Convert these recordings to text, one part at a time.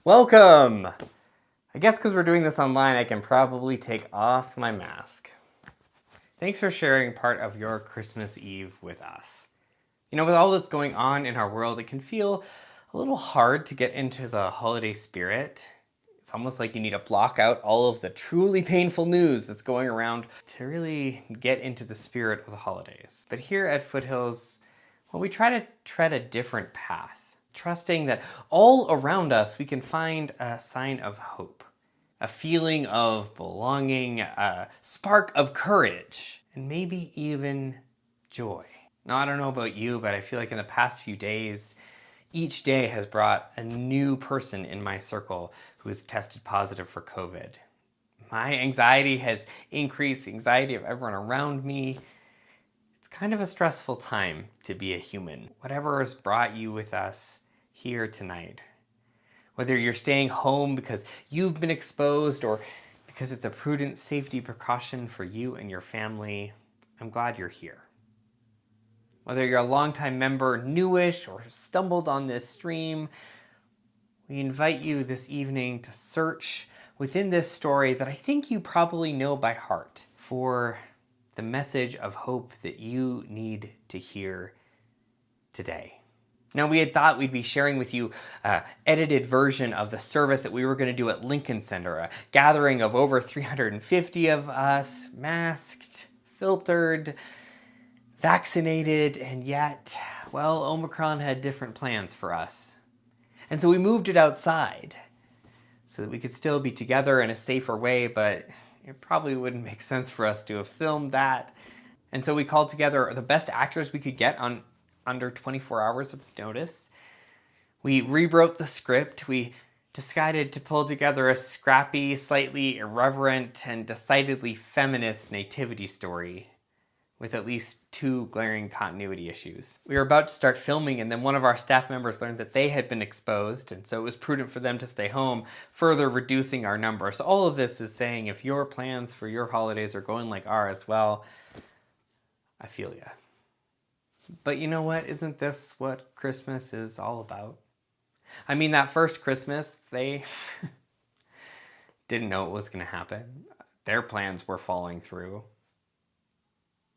Welcome! I guess because we're doing this online, I can probably take off my mask. Thanks for sharing part of your Christmas Eve with us. You know, with all that's going on in our world, it can feel a little hard to get into the holiday spirit. It's almost like you need to block out all of the truly painful news that's going around to really get into the spirit of the holidays. But here at Foothills, well, we try to tread a different path, trusting that all around us we can find a sign of hope, a feeling of belonging, a spark of courage, and maybe even joy. Now, I don't know about you, but I feel like in the past few days, each day has brought a new person in my circle who has tested positive for COVID. My anxiety has increased, the anxiety of everyone around me. It's kind of a stressful time to be a human. Whatever has brought you with us here tonight, whether you're staying home because you've been exposed or because it's a prudent safety precaution for you and your family, I'm glad you're here. Whether you're a longtime member, newish, or stumbled on this stream, we invite you this evening to search within this story that I think you probably know by heart for the message of hope that you need to hear today. Now, we had thought we'd be sharing with you an edited version of the service that we were going to do at Lincoln Center, a gathering of over 350 of us, masked, filtered, vaccinated, and yet, well, Omicron had different plans for us. And so we moved it outside so that we could still be together in a safer way, but it probably wouldn't make sense for us to have filmed that. And so we called together the best actors we could get on under 24 hours of notice. We rewrote the script. We decided to pull together a scrappy, slightly irreverent, and decidedly feminist nativity story with at least 2 glaring continuity issues. We were about to start filming, and then one of our staff members learned that they had been exposed, and so it was prudent for them to stay home, further reducing our number. So all of this is saying if your plans for your holidays are going like ours, well, I feel ya. But you know what? Isn't this what Christmas is all about? I mean, that first Christmas, they didn't know it was going to happen. Their plans were falling through.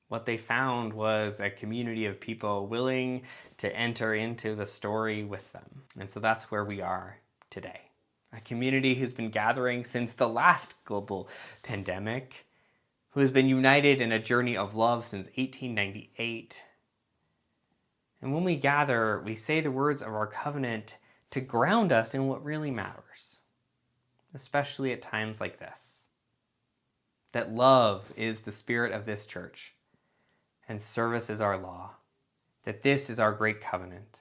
What they found was a community of people willing to enter into the story with them. And so that's where we are today. A community who's been gathering since the last global pandemic, who has been united in a journey of love since 1898. And when we gather, we say the words of our covenant to ground us in what really matters, especially at times like this. That love is the spirit of this church, and service is our law, that this is our great covenant,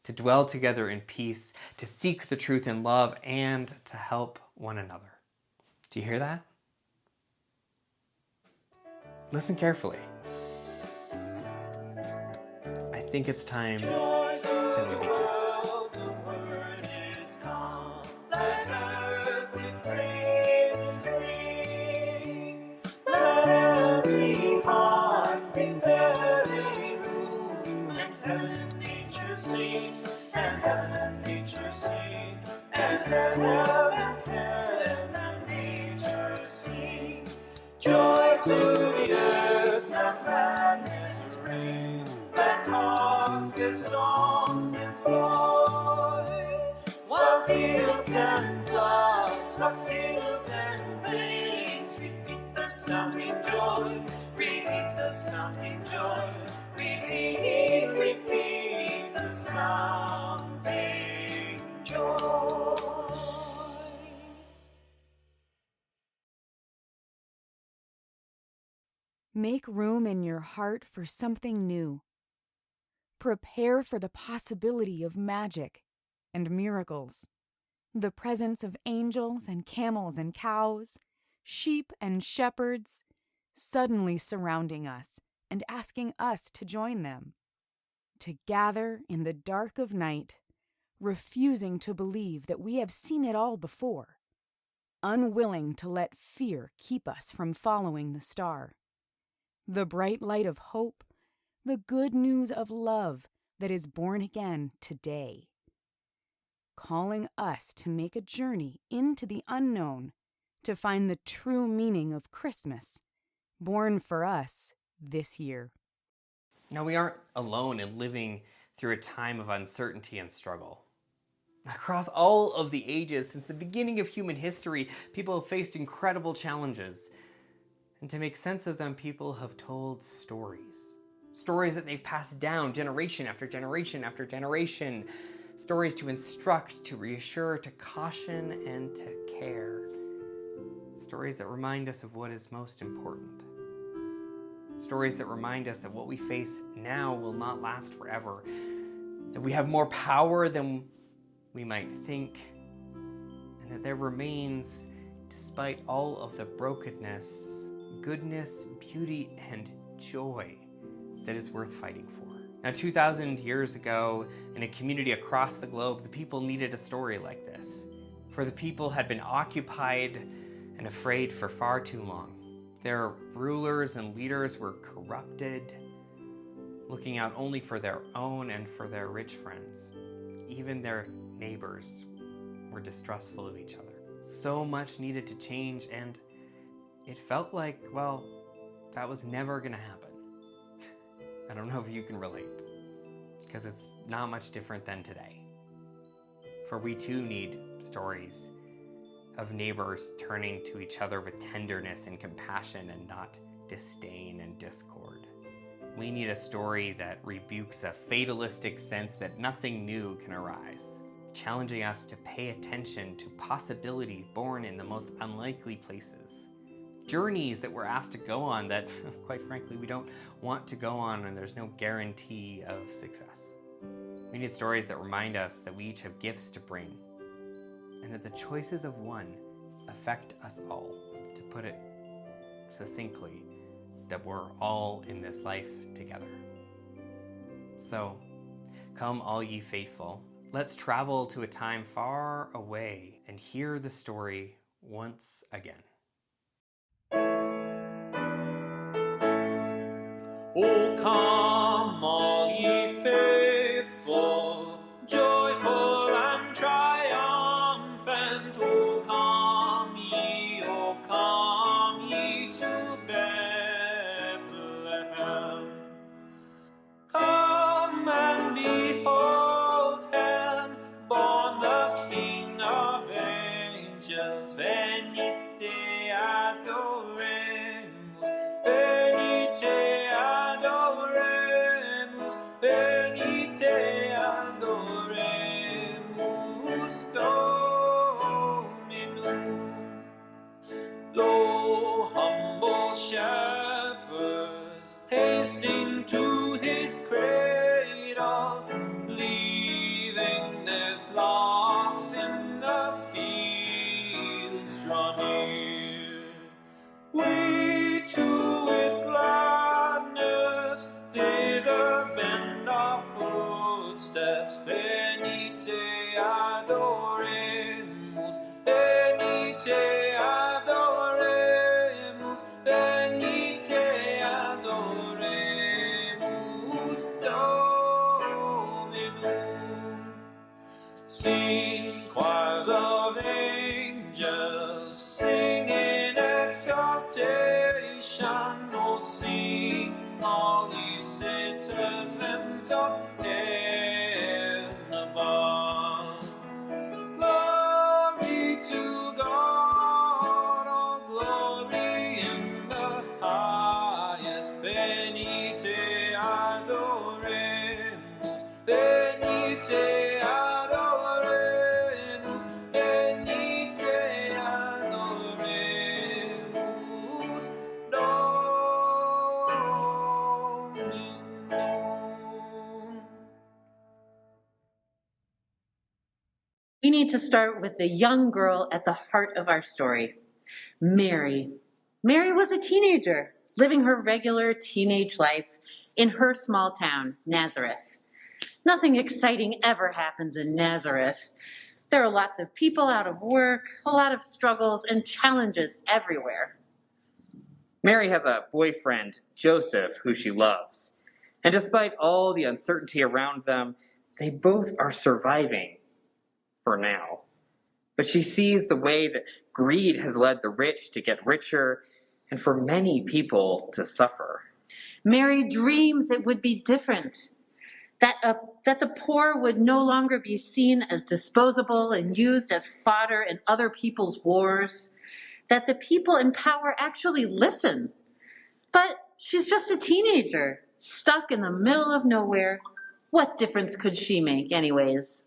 to dwell together in peace, to seek the truth in love, and to help one another. Do you hear that? Listen carefully. I think it's time that we begin. Joy to the earth, now gladness reigns. Let hearts their songs employ. While fields and floods, rocks, hills and plains, repeat the sounding joy, repeat the sounding joy, repeat the sounding joy. Make room in your heart for something new. Prepare for the possibility of magic and miracles, the presence of angels and camels and cows, sheep and shepherds, suddenly surrounding us and asking us to join them. To gather in the dark of night, refusing to believe that we have seen it all before, unwilling to let fear keep us from following the star. The bright light of hope, the good news of love that is born again today. calling us to make a journey into the unknown to find the true meaning of Christmas, born for us this year. Now, we aren't alone in living through a time of uncertainty and struggle. Across all of the ages, since the beginning of human history, people have faced incredible challenges. And to make sense of them, people have told stories. Stories that they've passed down generation after generation after generation. Stories to instruct, to reassure, to caution, and to care. Stories that remind us of what is most important. Stories that remind us that what we face now will not last forever. That we have more power than we might think. And that there remains, despite all of the brokenness, goodness, beauty, and joy that is worth fighting for. Now, 2,000 years ago, in a community across the globe, the people needed a story like this. For the people had been occupied and afraid for far too long. Their rulers and leaders were corrupted, looking out only for their own and for their rich friends. Even their neighbors were distrustful of each other. So much needed to change, and it felt like, well, that was never gonna happen. I don't know if you can relate, because it's not much different than today. For we too need stories of neighbors turning to each other with tenderness and compassion and not disdain and discord. We need a story that rebukes a fatalistic sense that nothing new can arise, challenging us to pay attention to possibilities born in the most unlikely places. Journeys that we're asked to go on that, quite frankly, we don't want to go on, and there's no guarantee of success. We need stories that remind us that we each have gifts to bring, and that the choices of one affect us all. To put it succinctly, that we're all in this life together. So, come all ye faithful, let's travel to a time far away and hear the story once again. O come all ye faithful, joyful and triumphant. O come ye to Bethlehem. Come and behold him, born the King of angels. Venite adoremus, venite adoremus, venite adoremus Dominum. Lo, humble shepherds, hasting to his cradle, leaving their flocks in the fields, draw near. We too with gladness thither bend our footsteps. Venite adoremus, venite adoremus, venite adoremus Dominum. Sing choirs of angels, sing in exaltation. Oh, sing all ye citizens of heaven above. Glory to God, oh glory in the highest. Venite adoremus, venite adoremus, venite adoremus Dominum. We need to start with the young girl at the heart of our story, Mary. Mary was a teenager, living her regular teenage life in her small town, Nazareth. Nothing exciting ever happens in Nazareth. There are lots of people out of work, a lot of struggles and challenges everywhere. Mary has a boyfriend, Joseph, who she loves. And despite all the uncertainty around them, they both are surviving. for now. But she sees the way that greed has led the rich to get richer and for many people to suffer. Mary dreams it would be different, that the poor would no longer be seen as disposable and used as fodder in other people's wars, that the people in power actually listen. But she's just a teenager, stuck in the middle of nowhere. What difference could she make anyways?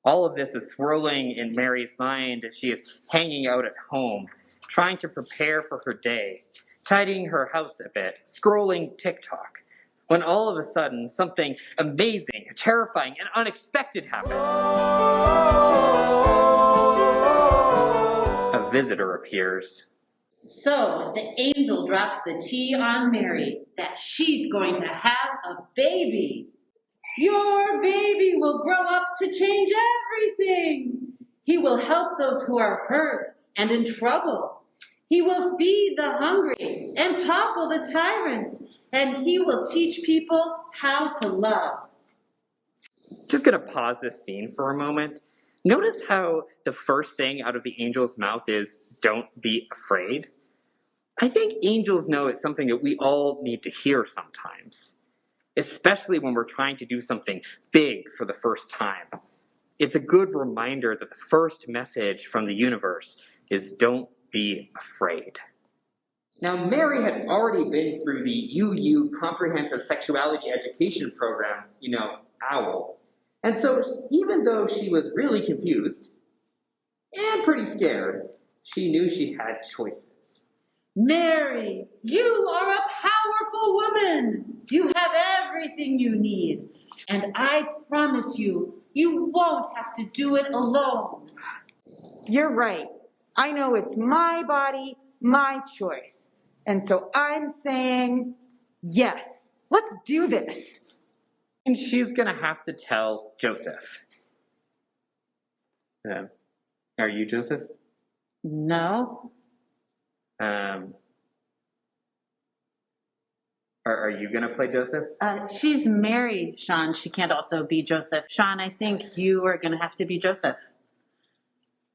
All of this is swirling in Mary's mind as she is hanging out at home, trying to prepare for her day, tidying her house a bit, scrolling TikTok, when all of a sudden something amazing, terrifying, and unexpected happens. A visitor appears. So the angel drops the tea on Mary that she's going to have a baby. Your baby will grow up to change everything. He will help those who are hurt and in trouble. He will feed the hungry and topple the tyrants, and he will teach people how to love. Just gonna pause this scene for a moment. Notice how the first thing out of the angel's mouth is, "Don't be afraid." I think angels know it's something that we all need to hear sometimes, especially when we're trying to do something big for the first time. It's a good reminder that the first message from the universe is don't be afraid. Now, Mary had already been through the UU Comprehensive Sexuality Education Program, OWL. And so even though she was really confused and pretty scared, she knew she had choices. Mary, you are a powerful woman. You have everything you need. And I promise you, you won't have to do it alone. You're right. I know it's my body, my choice. And so I'm saying, yes, let's do this. And she's gonna have to tell Joseph. Are you Joseph? No. Are you gonna play Joseph? She's Mary, Sean. She can't also be Joseph. Sean, I think you are going to have to be Joseph.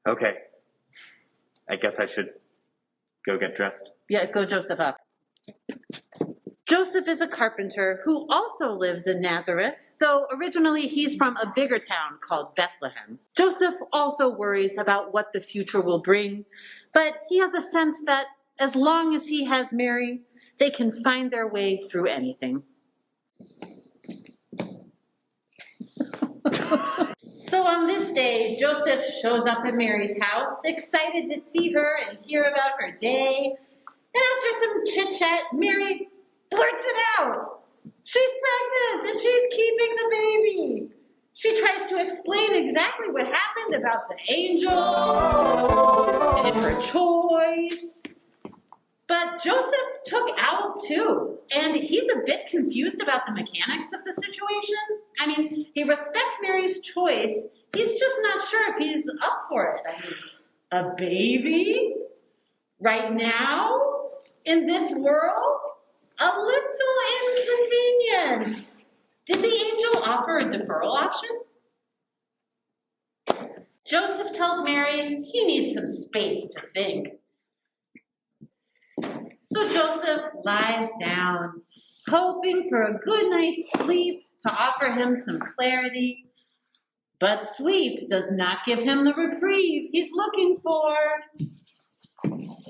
Okay. I guess I should go get dressed. Yeah, go Joseph up. Joseph is a carpenter who also lives in Nazareth, though originally he's from a bigger town called Bethlehem. Joseph also worries about what the future will bring, but he has a sense that as long as he has Mary, they can find their way through anything. So on this day, Joseph shows up at Mary's house, excited to see her and hear about her day. And after some chit-chat, Mary blurts it out. She's pregnant and she's keeping the baby. She tries to explain exactly what happened about the angel and her choice. But Joseph took out too, and he's a bit confused about the mechanics of the situation. I mean, he respects Mary's choice. He's just not sure if he's up for it. I mean, a baby? Right now? In this world? A little inconvenient. Did the angel offer a deferral option? Joseph tells Mary he needs some space to think. So Joseph lies down, hoping for a good night's sleep to offer him some clarity. But sleep does not give him the reprieve he's looking for.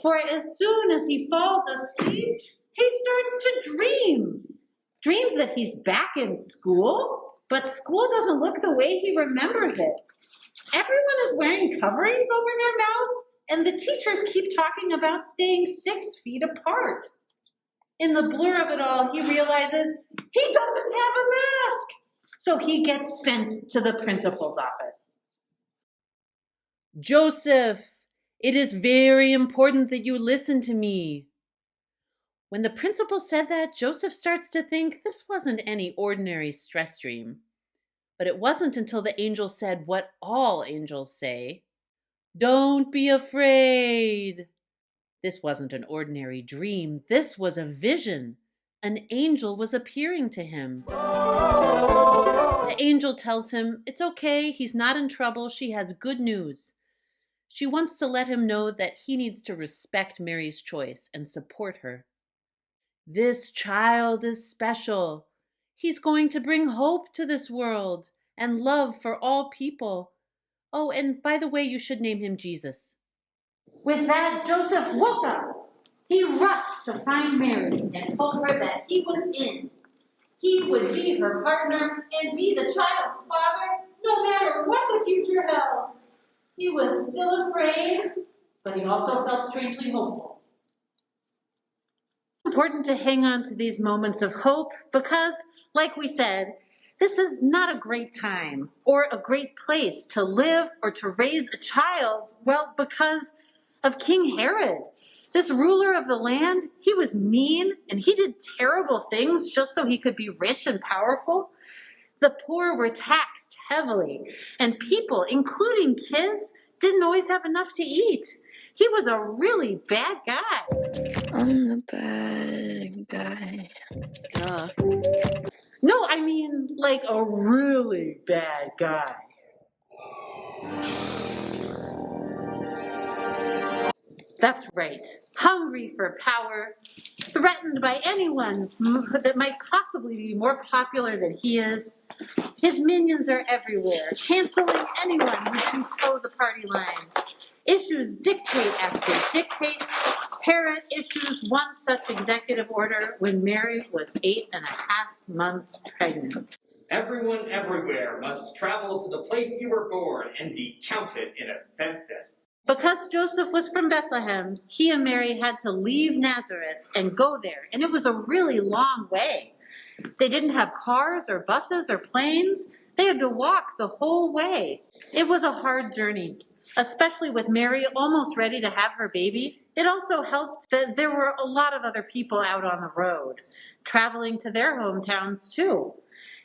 For as soon as he falls asleep, he starts to dream. Dreams that he's back in school, but school doesn't look the way he remembers it. Everyone is wearing coverings over their mouths, and the teachers keep talking about staying 6 feet apart. In the blur of it all, he realizes he doesn't have a mask. So he gets sent to the principal's office. Joseph, it is very important that you listen to me. When the principal said that, Joseph starts to think this wasn't any ordinary stress dream. But it wasn't until the angel said what all angels say. Don't be afraid. This wasn't an ordinary dream. This was a vision. An angel was appearing to him. The angel tells him it's okay, he's not in trouble, she has good news. She wants to let him know that he needs to respect Mary's choice and support her. This child is special. He's going to bring hope to this world and love for all people. Oh, and by the way, you should name him Jesus. With that, Joseph woke up. He rushed to find Mary and told her that he was in. He would be her partner and be the child's father, no matter what the future held. He was still afraid, but he also felt strangely hopeful. It's important to hang on to these moments of hope because, like we said, this is not a great time or a great place to live or to raise a child, well, because of King Herod. This ruler of the land, he was mean and he did terrible things just so he could be rich and powerful. The poor were taxed heavily, and people, including kids, didn't always have enough to eat. He was a really bad guy. I'm the bad guy. No, I mean like a really bad guy. That's right. Hungry for power, threatened by anyone that might possibly be more popular than he is. His minions are everywhere, canceling anyone who can toe the party line. Issues dictate after dictate. Herod issues one such executive order when Mary was 8.5 months pregnant. Everyone everywhere must travel to the place you were born and be counted in a census. Because Joseph was from Bethlehem, he and Mary had to leave Nazareth and go there, and it was a really long way. They didn't have cars or buses or planes. They had to walk the whole way. It was a hard journey, especially with Mary almost ready to have her baby. It also helped that there were a lot of other people out on the road, traveling to their hometowns too.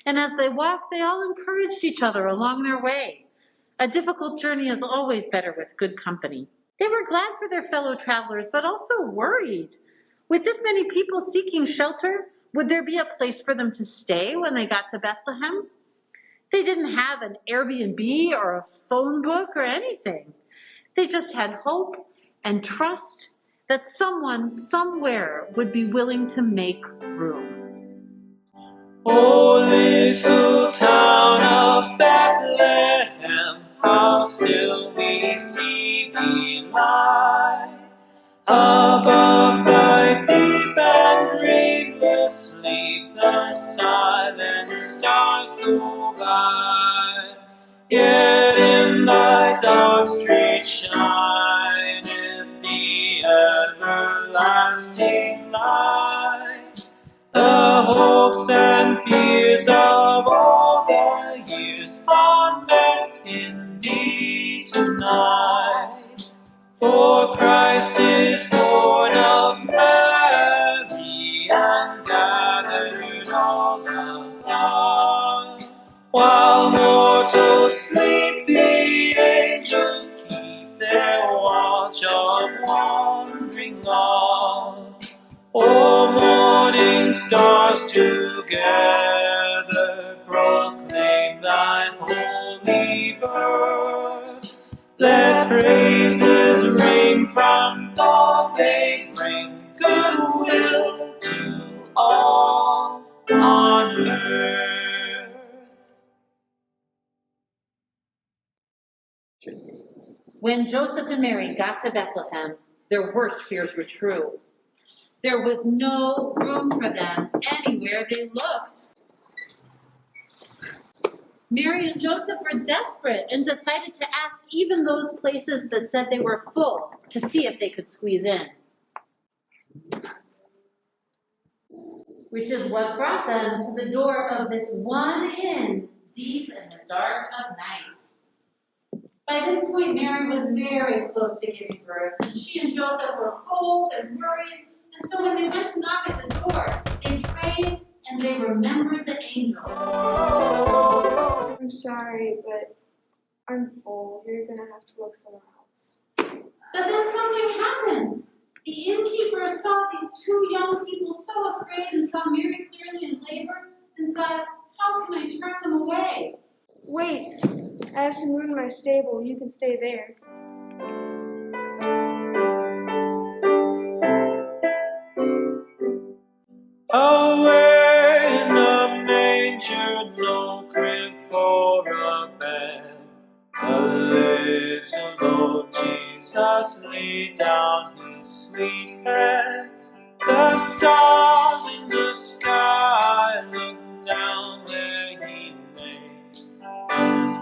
And as they walked, they all encouraged each other along their way. A difficult journey is always better with good company. They were glad for their fellow travelers, but also worried. With this many people seeking shelter, would there be a place for them to stay when they got to Bethlehem? They didn't have an Airbnb or a phone book or anything. They just had hope and trust that someone somewhere would be willing to make room. O little town of Bethlehem, how still we see thee lie. Above thy deep and dreamless sleep, the silent stars go by. Yet in thy dark street shineth the everlasting light. The hopes and fears of all the years are met in thee tonight. For Christ is born of Mary and gathered all above. While mortals sleep, the angels keep their watch of wandering love. O morning stars together proclaim thy holy birth. Let praises ring from God, they bring goodwill to all on earth. When Joseph and Mary got to Bethlehem, their worst fears were true. There was no room for them anywhere they looked. Mary and Joseph were desperate and decided to ask even those places that said they were full to see if they could squeeze in. Which is what brought them to the door of this one inn deep in the dark of night. By this point, Mary was very close to giving birth, and she and Joseph were cold and worried. And so when they went to knock at the door, they prayed and they remembered the angel. I'm sorry, but I'm full. You're gonna have to look somewhere else. But then something happened. The innkeeper saw these two young people so afraid and saw Mary clearly in labor and thought, How can I turn them away? Wait, I have some room in my stable. You can stay there. Away in a manger, no crib for a bed. The little Lord Jesus laid down his sweet head. The stars in the sky look down where he lay.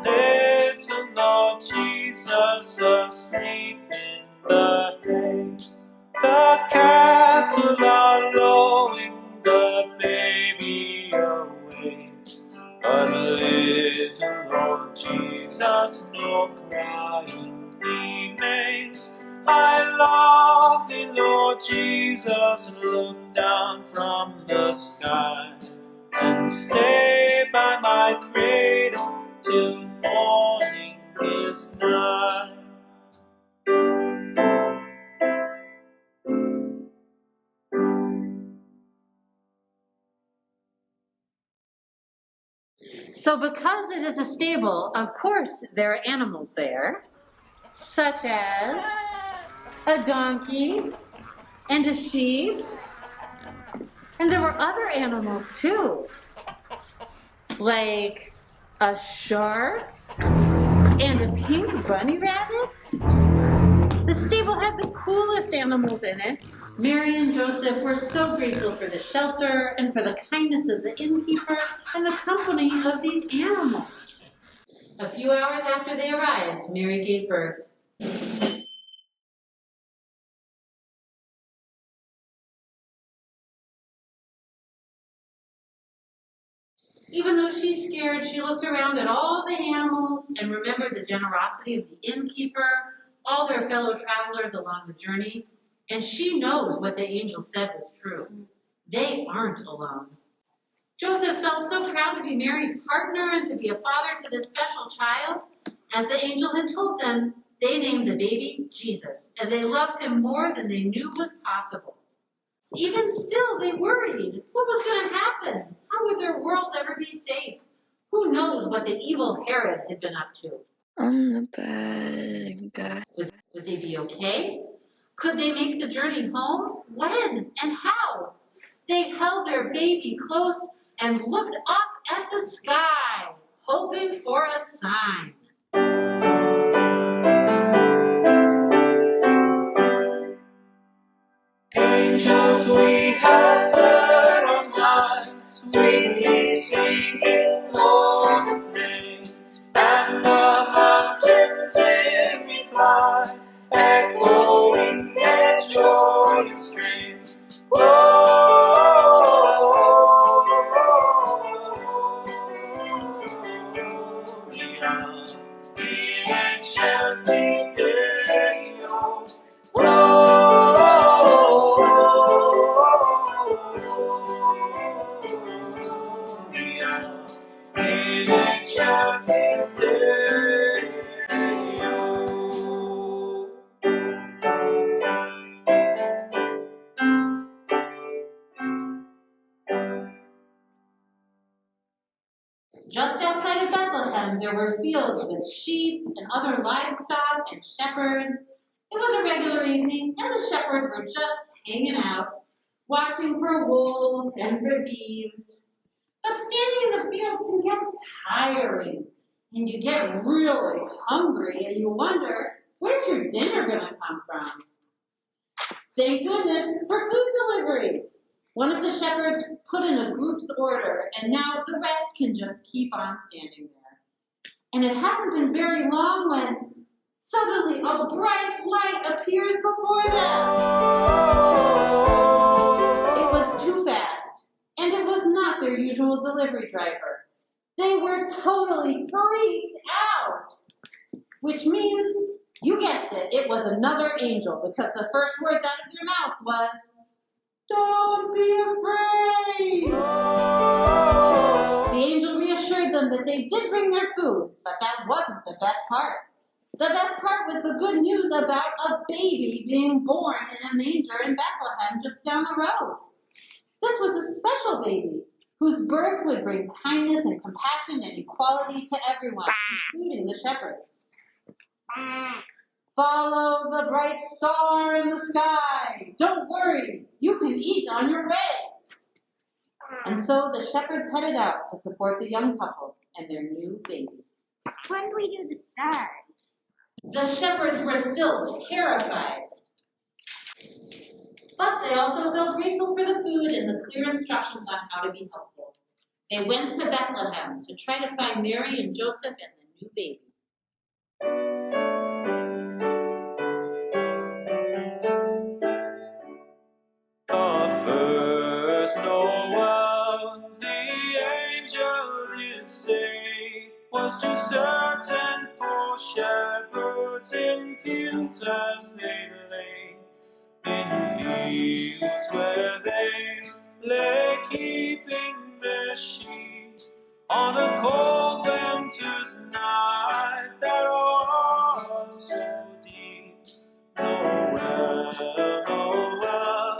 The little Lord Jesus asleep in the hay. The cattle are lowing, the baby awaits, but little Lord Jesus no crying he makes. I love thee, Lord Jesus, look down from the sky, and stay by my cradle till morning is nigh. So because it is a stable, of course there are animals there, such as a donkey and a sheep. And there were other animals too, like a shark and a pink bunny rabbit. The stable had the coolest animals in it. Mary and Joseph were so grateful for the shelter and for the kindness of the innkeeper and the company of these animals. A few hours after they arrived, Mary gave birth. Even though she's scared, she looked around at all the animals and remembered the generosity of the innkeeper, all their fellow travelers along the journey, and she knows what the angel said was true. They aren't alone. Joseph felt so proud to be Mary's partner and to be a father to this special child. As the angel had told them, they named the baby Jesus, and they loved him more than they knew was possible. Even still, they worried. What was going to happen? How would their world ever be safe? Who knows what the evil Herod had been up to? I'm the bad guy. Would they be okay? Could they make the journey home? When and how? They held their baby close and looked up at the sky, hoping for a sign. Angels we have heard on high, sweetly singing o'er the plains, and the mountains in reply, echoing their joyous strains. Gloria in excelsis Deo. In excelsis Deo. Just outside of Bethlehem, there were fields with sheep and other livestock and shepherds. It was a regular evening, and the shepherds were just hanging out, watching for wolves and for thieves. But standing in the field can get tiring, and you get really hungry, and you wonder, where's your dinner going to come from? Thank goodness for food delivery. One of the shepherds put in a group's order, and now the rest can just keep on standing there. And it hasn't been very long when suddenly a bright light appears before them. It was too fast, and it was not their usual delivery driver. They were totally freaked out, which means, you guessed it, it was another angel, because the first words out of their mouth was, "Don't be afraid." The angel reassured them that they did bring their food, but that wasn't the best part. The best part was the good news about a baby being born in a manger in Bethlehem just down the road. This was a special baby whose birth would bring kindness and compassion and equality to everyone, including the shepherds. Follow the bright star in the sky. Don't worry, you can eat on your way. And so the shepherds headed out to support the young couple and their new baby. When do we do the star? The shepherds were still terrified, but they also felt grateful for the food and the clear instructions on how to be helpful. They went to Bethlehem to try to find Mary and Joseph and the new baby. The first Noel, the angel did say, was to certain poor shepherds in fields as they lay, in fields where they lay keeping their sheep, on a cold winter's night that was so deep. Noel, Noel,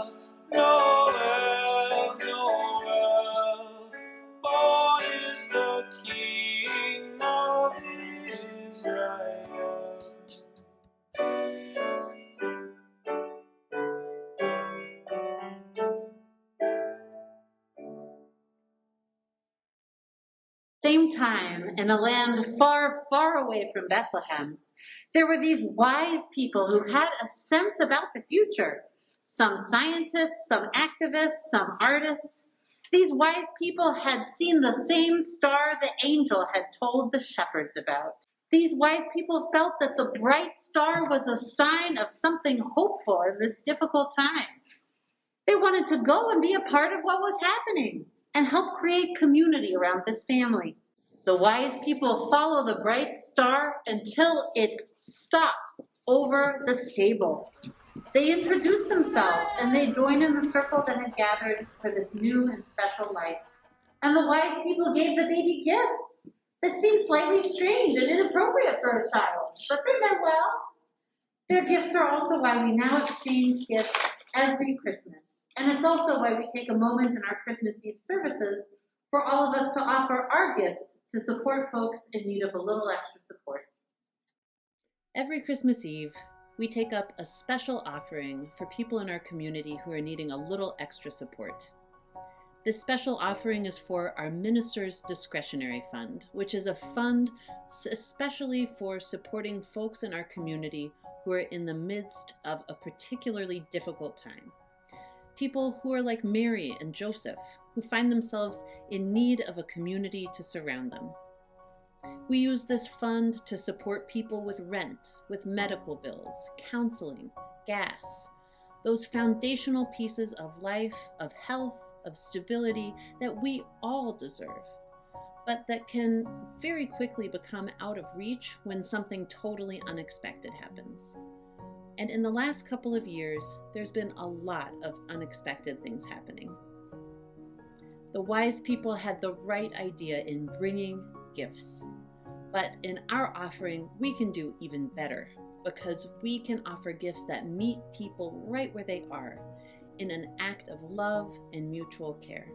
Noel, Noel, born is the King of Israel. Same time, in a land far, far away from Bethlehem, there were these wise people who had a sense about the future. Some scientists, some activists, some artists. These wise people had seen the same star the angel had told the shepherds about. These wise people felt that the bright star was a sign of something hopeful in this difficult time. They wanted to go and be a part of what was happening and help create community around this family. The wise people follow the bright star until it stops over the stable. They introduce themselves and they join in the circle that had gathered for this new and special life. And the wise people gave the baby gifts that seemed slightly strange and inappropriate for a child, but they meant well. Their gifts are also why we now exchange gifts every Christmas. And it's also why we take a moment in our Christmas Eve services for all of us to offer our gifts to support folks in need of a little extra support. Every Christmas Eve, we take up a special offering for people in our community who are needing a little extra support. This special offering is for our Minister's Discretionary Fund, which is a fund especially for supporting folks in our community who are in the midst of a particularly difficult time. People who are like Mary and Joseph, who find themselves in need of a community to surround them. We use this fund to support people with rent, with medical bills, counseling, gas, those foundational pieces of life, of health, of stability that we all deserve, but that can very quickly become out of reach when something totally unexpected happens. And in the last couple of years, there's been a lot of unexpected things happening. The wise people had the right idea in bringing gifts. But in our offering, we can do even better because we can offer gifts that meet people right where they are in an act of love and mutual care.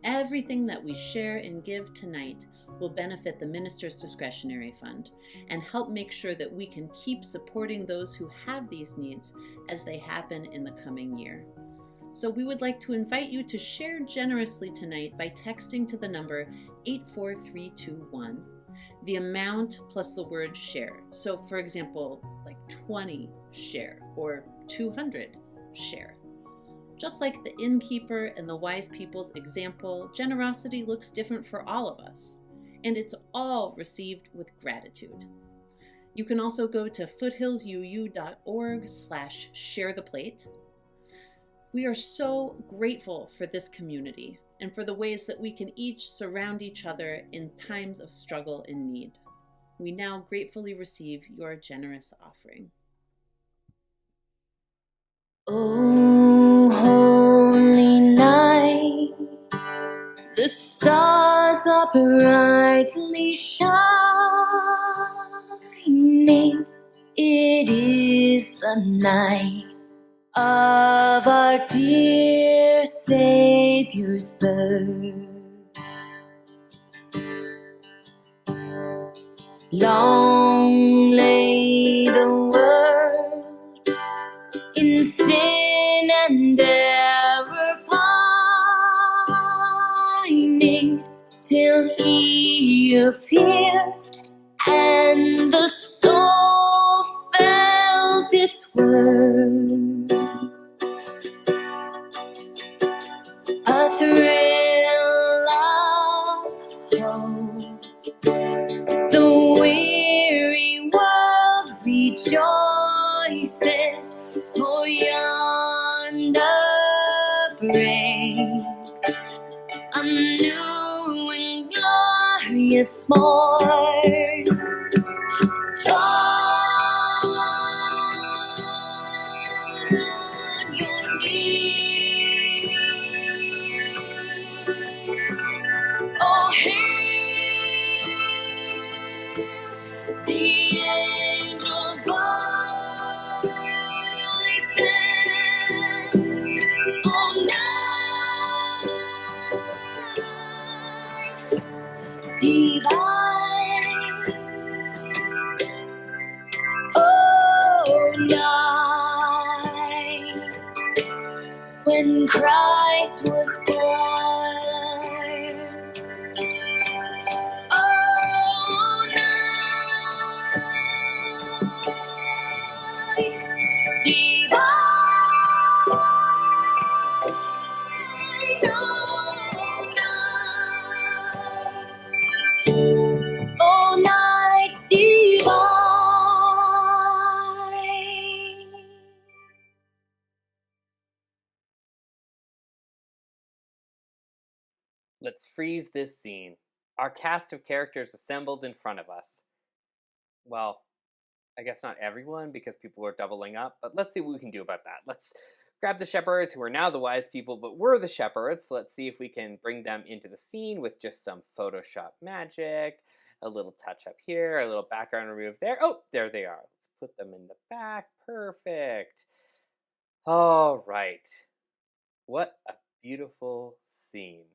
Everything that we share and give tonight will benefit the Minister's Discretionary Fund and help make sure that we can keep supporting those who have these needs as they happen in the coming year. So we would like to invite you to share generously tonight by texting to the number 84321, the amount plus the word share. So for example, like 20 share or 200 share. Just like the innkeeper and the wise people's example, generosity looks different for all of us, and it's all received with gratitude. You can also go to foothillsuu.org/sharetheplate. We are so grateful for this community and for the ways that we can each surround each other in times of struggle and need. We now gratefully receive your generous offering. Oh, holy night, the stars are brightly shining. It is the night of our dear our Savior's birth. Long lay the world in sin and error pining, till he appeared and the soul felt its worth. A thrill of hope, the weary world rejoices, for yonder breaks a new and glorious morn. Fall on your knees, oh hear the angel voices, oh night divine, oh night when Christ was born. Oh night divine, oh night divine. Let's freeze this scene. Our cast of characters assembled in front of us. Well, I guess not everyone, because people are doubling up, but let's see what we can do about that. Let's grab the shepherds, who are now the wise people, but we're the shepherds. Let's see if we can bring them into the scene with just some Photoshop magic, a little touch up here, a little background remove there. Oh, there they are. Let's put them in the back. Perfect. All right. What a beautiful scene.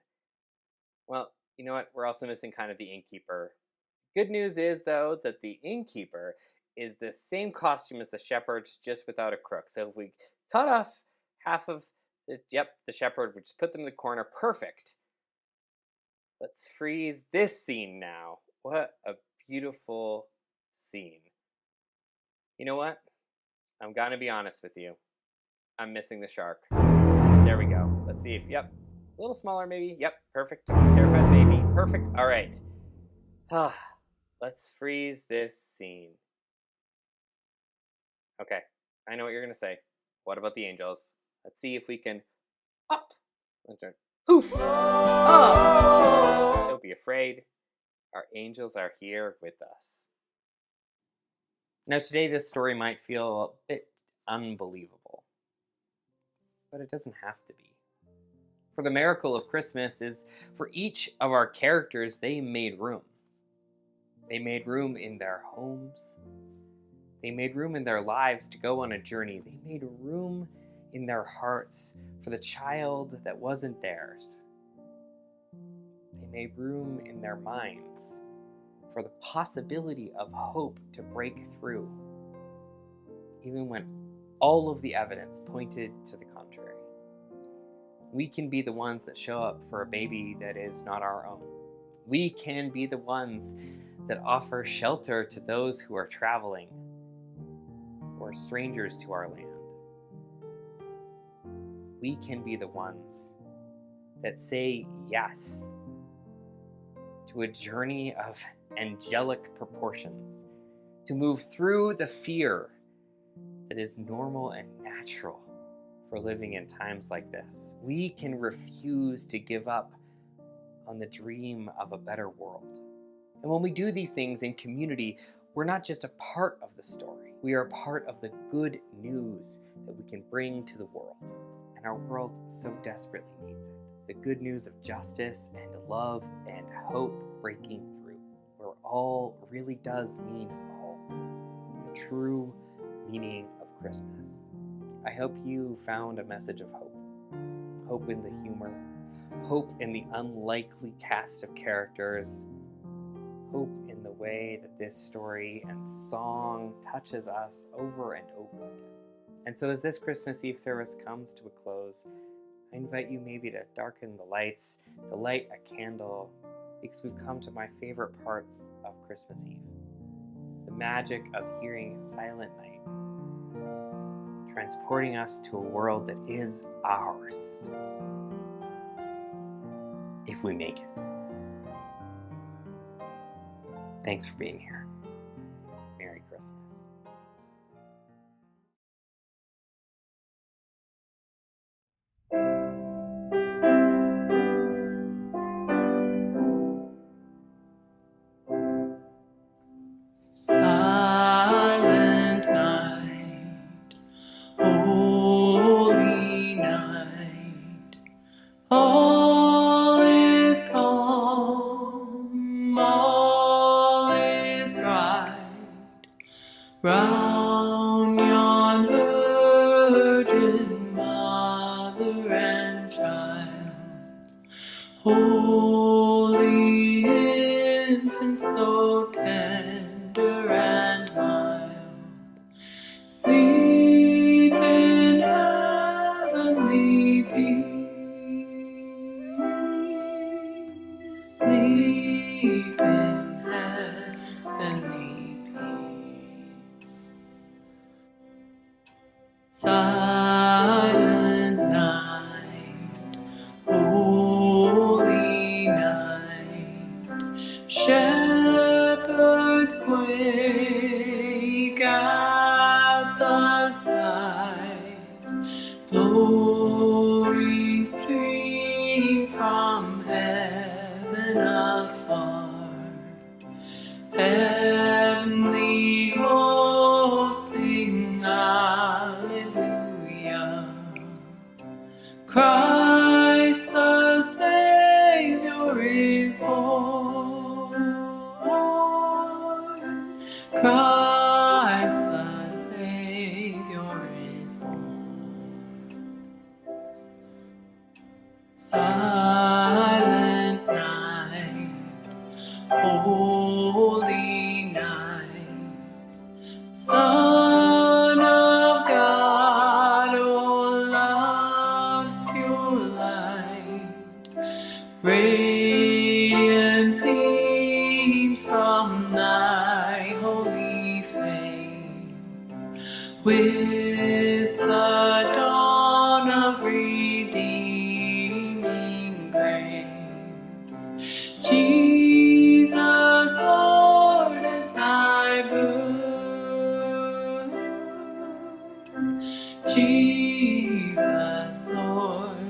Well, you know what? We're also missing kind of the innkeeper. Good news is, though, that the innkeeper is the same costume as the shepherd, just without a crook. So if we cut off half of the shepherd, we just put them in the corner. Perfect. Let's freeze this scene now. What a beautiful scene. You know what? I'm gonna be honest with you. I'm missing the shark. There we go. Let's see if, a little smaller maybe. Yep, perfect. Terrified baby. Perfect. All right. Let's freeze this scene. Okay, I know what you're gonna say. What about the angels? Let's see if we can up. Oof! Oh! Don't be afraid. Our angels are here with us. Now today this story might feel a bit unbelievable, but it doesn't have to be. For the miracle of Christmas is for each of our characters, they made room. They made room in their homes. They made room in their lives to go on a journey. They made room in their hearts for the child that wasn't theirs. They made room in their minds for the possibility of hope to break through, even when all of the evidence pointed to the contrary. We can be the ones that show up for a baby that is not our own. We can be the ones that offer shelter to those who are traveling or strangers to our land. We can be the ones that say yes to a journey of angelic proportions, to move through the fear that is normal and natural for living in times like this. We can refuse to give up on the dream of a better world. And when we do these things in community, we're not just a part of the story. We are a part of the good news that we can bring to the world. And our world so desperately needs it. The good news of justice and love and hope breaking through, where all really does mean all. The true meaning of Christmas. I hope you found a message of hope. hope in the humor, hope in the unlikely cast of characters, hope in the way that this story and song touches us over and over again. And so as this Christmas Eve service comes to a close, I invite you maybe to darken the lights, to light a candle, because we've come to my favorite part of Christmas Eve. The magic of hearing Silent Night, transporting us to a world that is ours, if we make it. Thanks for being here. Merry Christmas. Silent night, holy night, all is calm, all is bright, round yon virgin mother and child, holy infant so tender and mild, sleep in heavenly peace, sleep in heavenly peace. Silent night, holy night, shepherds quake at the sight, glory stream from heaven afar, heavenly hosts sing Alleluia. Christ the Savior is born. Christ the Savior is born. Silent night, holy night, Son of God, oh love's pure light, radiant beams from thy holy face, with the dawn of redeeming grace. Jesus, Lord, at thy birth, Jesus, Lord,